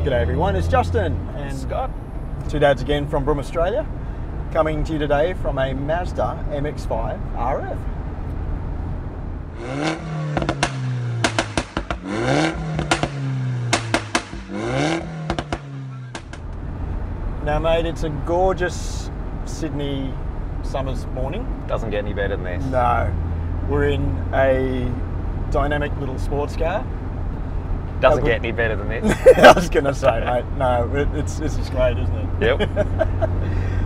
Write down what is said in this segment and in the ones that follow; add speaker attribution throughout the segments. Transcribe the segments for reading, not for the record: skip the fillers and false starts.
Speaker 1: G'day everyone, it's Justin and
Speaker 2: Scott.
Speaker 1: Two dads again from BRRRRRM Australia, coming to you today from a Mazda MX-5 RF. Now mate, it's a gorgeous Sydney summer's morning.
Speaker 2: Doesn't get any better than this.
Speaker 1: No, we're in a dynamic little sports car.
Speaker 2: Doesn't get any better than this.
Speaker 1: I was going to say, mate, no, it's just great, isn't it?
Speaker 2: Yep.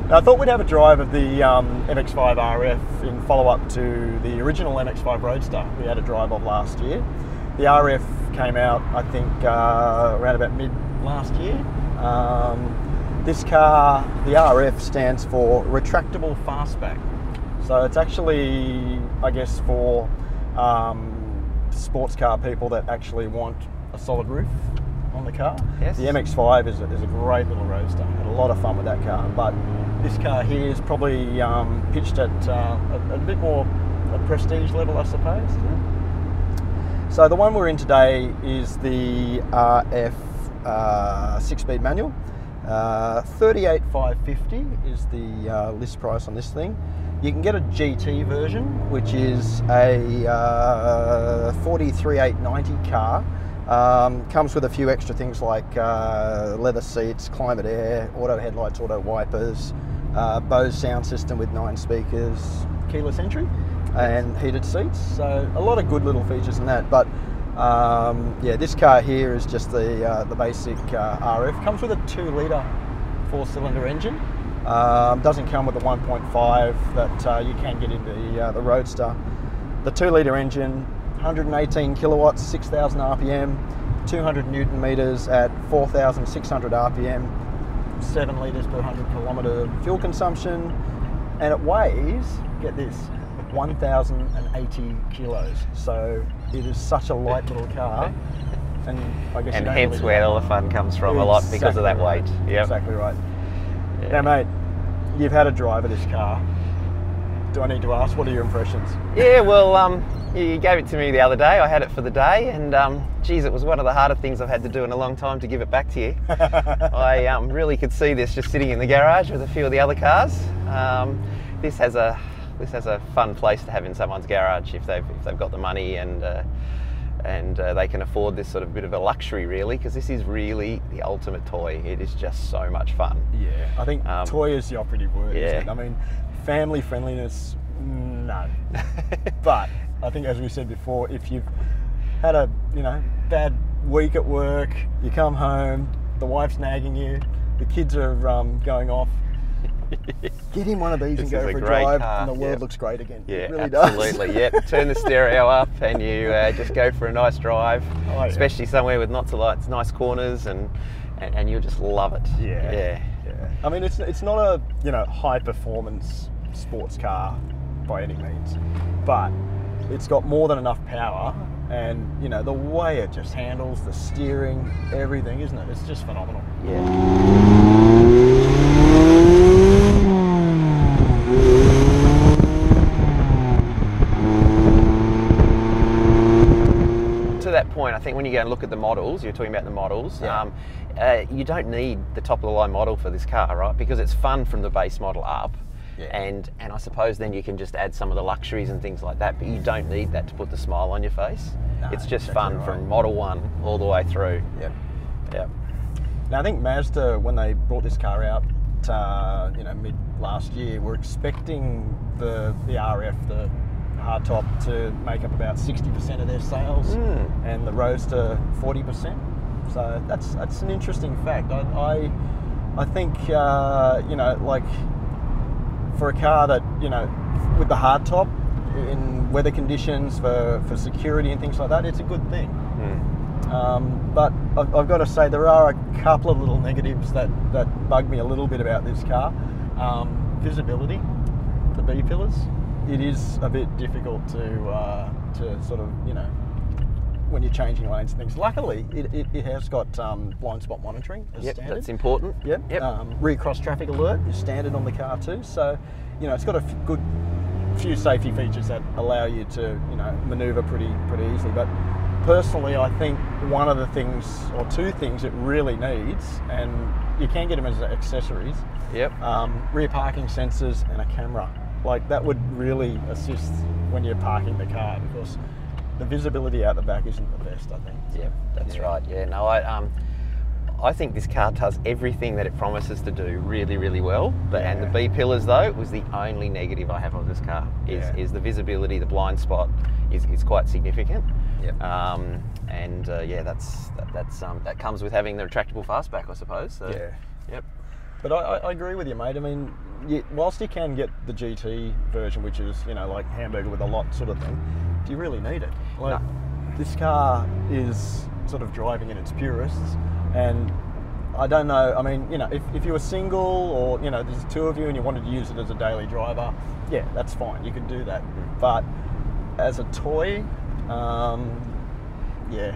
Speaker 1: Now, I thought we'd have a drive of the MX-5 RF in follow-up to the original MX-5 Roadster we had a drive of last year. The RF came out, I think, around about mid last year. This car, the RF, stands for retractable fastback. So it's actually, I guess, for sports car people that actually want a solid roof on the car.
Speaker 2: Yes.
Speaker 1: The MX-5 is a great little roadster. Had a lot of fun with that car, but this car here is probably pitched at a bit more a prestige level, I suppose. So the one we're in today is the RF 6-speed manual. 38,550 is the list price on this thing. You can get a GT version, which is a 43,890 car. Comes with a few extra things like leather seats, climate air, auto headlights, auto wipers, Bose sound system with 9 speakers, keyless entry, and heated seats. So a lot of good little features in that. But yeah, this car here is just the basic RF. Comes with a 2-litre 4-cylinder engine. Doesn't come with the 1.5 that you can get in the Roadster. The 2-litre engine, 118 kilowatts, 6,000 RPM, 200 Newton meters at 4,600 RPM, 7 litres per 100 kilometre fuel consumption, and it weighs, get this, 1,080 kilos. So it is such a light little car, and I guess.
Speaker 2: And hence really where all the fun comes from a lot because of that weight. Yep.
Speaker 1: Exactly right.
Speaker 2: Yeah.
Speaker 1: Now, mate, you've had a drive of this car. Do I need to ask, what are your impressions?
Speaker 2: Yeah, well, you gave it to me the other day. I had it for the day, and geez, it was one of the harder things I've had to do in a long time to give it back to you. I really could see this just sitting in the garage with a few of the other cars. This has a fun place to have in someone's garage if they've got the money and they can afford this sort of bit of a luxury, really, because this is really the ultimate toy. It is just so much fun.
Speaker 1: Yeah, I think toy is the operative word.
Speaker 2: Yeah.
Speaker 1: Isn't it? I mean, family friendliness, no. But I think, as we said before, if you've had a bad week at work, you come home, the wife's nagging you, the kids are going off, get in one of these and go for a drive, and the world looks great again.
Speaker 2: Yeah,
Speaker 1: it really
Speaker 2: absolutely.
Speaker 1: does.
Speaker 2: Yep. Turn the stereo up and you just go for a nice drive, especially somewhere with not so nice corners, and you'll just love it.
Speaker 1: Yeah. I mean, it's not a high performance sports car by any means, but it's got more than enough power, and the way it just handles, the steering, everything, isn't it? It's just phenomenal.
Speaker 2: Yeah. To that point, I think when you go and look at the models, you're talking about the models, you don't need the top of the line model for this car, right? Because it's fun from the base model up. Yeah. And I suppose then you can just add some of the luxuries and things like that, but you don't need that to put the smile on your face. No, it's just fun from Model 1 all the way through.
Speaker 1: Yep.
Speaker 2: Yep.
Speaker 1: Now I think Mazda, when they brought this car out, mid last year, were expecting the RF, the hardtop, to make up about 60% of their sales, and the Roadster 40%. So that's an interesting fact. I think like, for a car that, with the hardtop, in weather conditions, for security and things like that, it's a good thing. But I've got to say, there are a couple of little negatives that bug me a little bit about this car. Visibility, the B-pillars, it is a bit difficult to sort of, when you're changing lanes and things. Luckily, it has got blind spot monitoring as standard.
Speaker 2: That's important.
Speaker 1: Yep. Rear cross traffic alert is standard on the car too. So, it's got a few safety features that allow you to, manoeuvre pretty easily. But personally, I think one of the things, or two things it really needs, and you can get them as accessories,
Speaker 2: Yep.
Speaker 1: Rear parking sensors and a camera. Like, that would really assist when you're parking the car, because the visibility out the back isn't the best, I think.
Speaker 2: Yeah, that's right. Yeah, no, I think this car does everything that it promises to do really, really well. But and the B pillars though was the only negative I have of this car. Is the visibility, the blind spot is quite significant.
Speaker 1: Yep.
Speaker 2: That comes with having the retractable fastback, I suppose. So,
Speaker 1: Yeah.
Speaker 2: Yep.
Speaker 1: But I agree with you, mate. I mean, whilst you can get the GT version, which is, you know, like hamburger with a lot sort of thing, do you really need it? Like, this car is sort of driving in its purists, and I don't know, I mean, you know, if you were single, or, you know, there's two of you and you wanted to use it as a daily driver, yeah, that's fine, you could do that. But as a toy, yeah,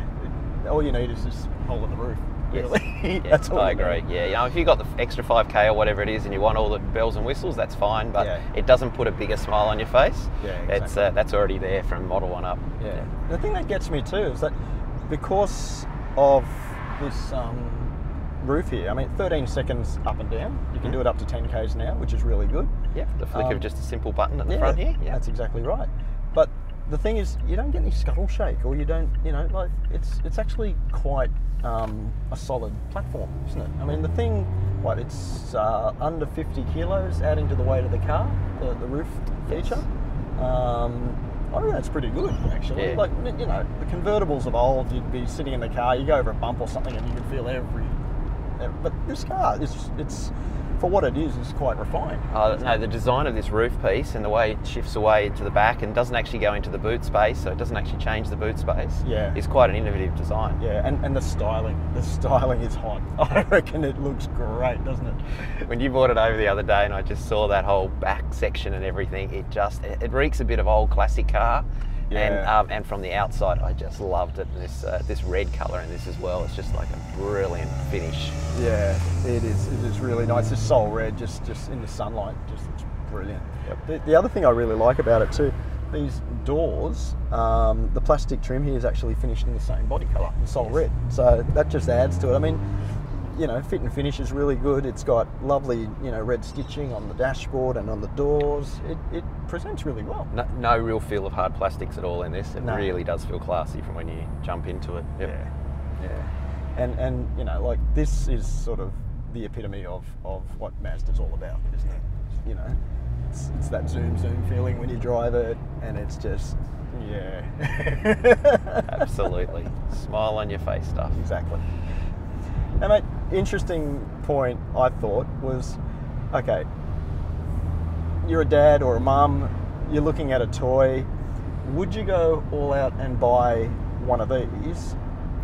Speaker 1: all you need is this hole in the roof. Really.
Speaker 2: Yes.
Speaker 1: That's all
Speaker 2: I agree. Yeah, you know, if you got the extra 5k or whatever it is, and you want all the bells and whistles, that's fine. But it doesn't put a bigger smile on your face.
Speaker 1: Yeah, exactly.
Speaker 2: It's that's already there from Model 1 up.
Speaker 1: Yeah. The thing that gets me too is that because of this roof here, I mean, 13 seconds up and down. You can do it up to 10k's now, which is really good.
Speaker 2: Yeah, the flick of just a simple button at the front here. Yeah,
Speaker 1: that's exactly right. But the thing is, you don't get any scuttle shake, or you don't, you know, like, it's actually quite a solid platform, isn't it? I mean, the thing, it's under 50 kilos adding to the weight of the car, the roof feature. I reckon that's pretty good, actually.
Speaker 2: Yeah.
Speaker 1: Like, you know, the convertibles of old, you'd be sitting in the car, you go over a bump or something and you can feel every, but this car, it's for what it is quite refined.
Speaker 2: No, the design of this roof piece and the way it shifts away into the back and doesn't actually go into the boot space, so it doesn't actually change the boot space, is quite an innovative design.
Speaker 1: Yeah, and the styling is hot. I reckon it looks great, doesn't it?
Speaker 2: When you brought it over the other day and I just saw that whole back section and everything, it reeks a bit of old classic car.
Speaker 1: Yeah.
Speaker 2: And from the outside, I just loved it. And this red colour in this as well, it's just like a brilliant finish.
Speaker 1: Yeah, it is. It is really nice. This Soul Red, just in the sunlight, just looks brilliant. Yep. The other thing I really like about it too, these doors, the plastic trim here is actually finished in the same body colour, in Soul Red. So that just adds to it. I mean, you know, fit and finish is really good. It's got lovely, you know, red stitching on the dashboard and on the doors. It presents really well.
Speaker 2: No real feel of hard plastics at all in this. It really does feel classy from when you jump into it. Yep.
Speaker 1: Yeah. And you know, like, this is sort of the epitome of what Mazda's all about, isn't it? You know, it's that zoom feeling when you drive it, and it's just,
Speaker 2: Absolutely. Smile on your face stuff.
Speaker 1: Exactly. And an interesting point I thought was, okay, you're a dad or a mum, you're looking at a toy, would you go all out and buy one of these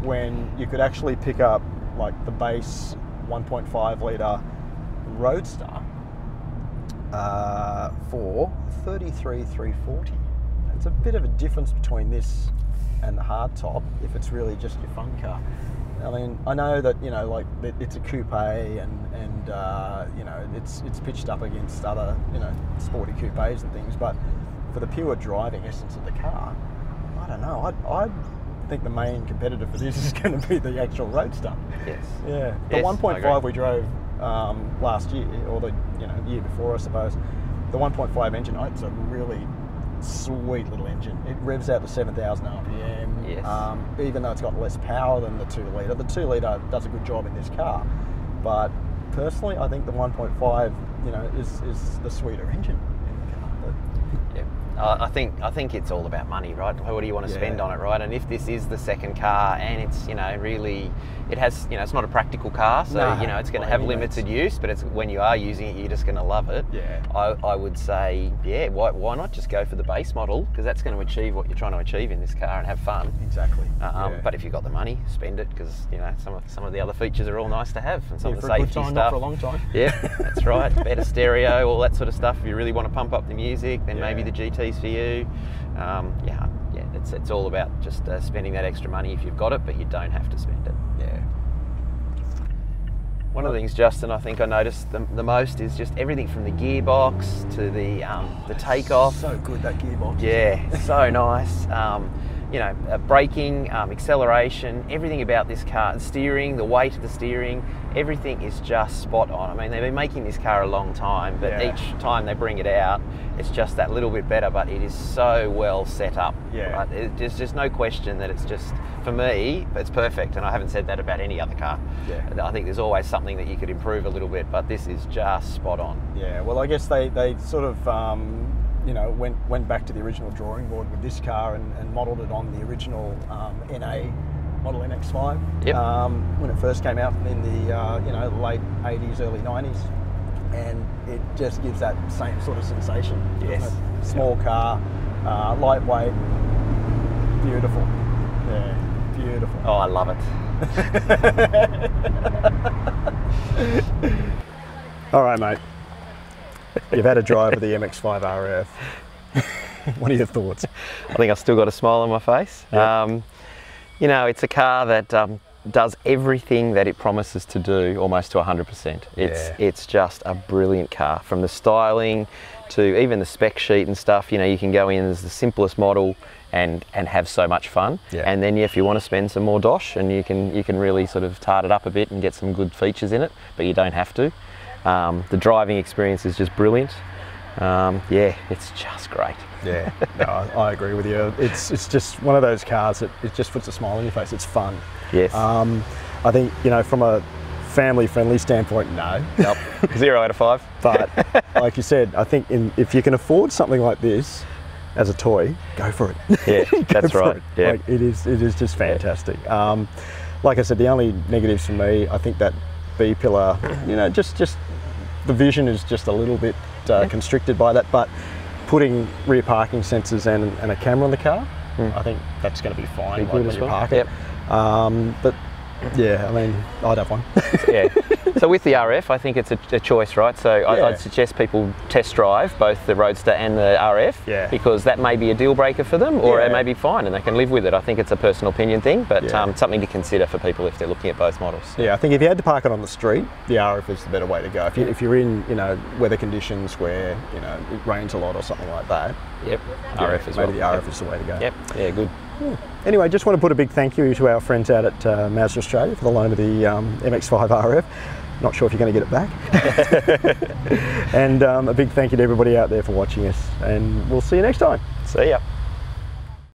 Speaker 1: when you could actually pick up, like, the base 1.5 litre Roadster for $33,340? It's a bit of a difference between this and the hardtop if it's really just your fun car. I mean, I know that, you know, like, it's a coupe and you know, it's pitched up against other, you know, sporty coupes and things, but for the pure driving essence of the car, I don't know. I think the main competitor for this is going to be the actual Roadster.
Speaker 2: Yes.
Speaker 1: Yeah. The 1.5 we drove last year, or the year before, I suppose. The 1.5 engine, it's a really sweet little engine. It revs out to 7,000 RPM.
Speaker 2: Yes.
Speaker 1: Even though it's got less power than the 2 litre. The 2 litre does a good job in this car, but personally, I think the 1.5, you know, is the sweeter engine in the car. But,
Speaker 2: I think it's all about money, right? What do you want to spend on it, right? And if this is the second car and it's, you know, really, it has, you know, it's not a practical car, so, you know, it's going to have limited use, but it's, when you are using it, you're just going to love it.
Speaker 1: Yeah.
Speaker 2: I would say, why not just go for the base model, because that's going to achieve what you're trying to achieve in this car and have fun.
Speaker 1: Exactly.
Speaker 2: But if you've got the money, spend it, because, you know, some of the other features are all nice to have, and some of the
Speaker 1: for a
Speaker 2: safety
Speaker 1: good time,
Speaker 2: stuff.
Speaker 1: not for a long time.
Speaker 2: Yeah, that's right. Better stereo, all that sort of stuff. If you really want to pump up the music, then maybe the GT's for you. It's all about just spending that extra money if you've got it, but you don't have to spend it.
Speaker 1: Yeah.
Speaker 2: One of the things, Justin, I think I noticed the most is just everything from the gearbox to the takeoff.
Speaker 1: So good, that gearbox.
Speaker 2: Yeah, so nice. you know, braking, acceleration, everything about this car, the steering, the weight of the steering, everything is just spot on. I mean, they've been making this car a long time, but each time they bring it out, it's just that little bit better, but it is so well set up.
Speaker 1: Yeah.
Speaker 2: Right? There's just no question that it's just, for me, it's perfect, and I haven't said that about any other car.
Speaker 1: Yeah.
Speaker 2: I think there's always something that you could improve a little bit, but this is just spot on.
Speaker 1: Yeah, well, I guess they sort of, you know, went back to the original drawing board with this car and modelled it on the original NA Model MX-5 when it first came out in the you know, late 80s, early 90s, and it just gives that same sort of sensation.
Speaker 2: Yes.
Speaker 1: Small car, lightweight, beautiful. Yeah, beautiful.
Speaker 2: Oh, I love it.
Speaker 1: All right, mate. You've had a drive of the MX-5 RF. What are your thoughts?
Speaker 2: I think I've still got a smile on my face.
Speaker 1: Yep.
Speaker 2: You know, it's a car that does everything that it promises to do almost to 100%. It's just a brilliant car, from the styling to even the spec sheet and stuff. You know, you can go in as the simplest model and have so much fun.
Speaker 1: Yeah.
Speaker 2: And then if you want to spend some more dosh, and you can really sort of tart it up a bit and get some good features in it, but you don't have to. The driving experience is just brilliant. Yeah, it's just great.
Speaker 1: Yeah, no, I agree with you. It's just one of those cars that it just puts a smile on your face. It's fun.
Speaker 2: Yes.
Speaker 1: I think, you know, from a family-friendly standpoint, no.
Speaker 2: Nope. 0 out of 5.
Speaker 1: But like you said, I think if you can afford something like this as a toy, go for it.
Speaker 2: Yeah, that's right. Yeah.
Speaker 1: Like, it is just fantastic. Like I said, the only negatives for me, I think that B pillar, you know, just the vision is just a little bit constricted by that, but putting rear parking sensors and a camera on the car, I think that's going to be fine when you park it. But yeah, I mean, I'd have one.
Speaker 2: Yeah. So with the RF, I think it's a choice, right? So I'd suggest people test drive both the Roadster and the RF, because that may be a deal breaker for them, or it may be fine and they can live with it. I think it's a personal opinion thing, but something to consider for people if they're looking at both models.
Speaker 1: Yeah, I think if you had to park it on the street, the RF is the better way to go. If you're in, you know, weather conditions where, you know, it rains a lot or something like that,
Speaker 2: RF as well.
Speaker 1: Maybe the RF is the way to go.
Speaker 2: Yep. Yeah, good.
Speaker 1: Anyway, just want to put a big thank you to our friends out at Mazda Australia for the loan of the MX-5 RF. Not sure if you're going to get it back. And a big thank you to everybody out there for watching us, and we'll see you next time.
Speaker 2: See ya.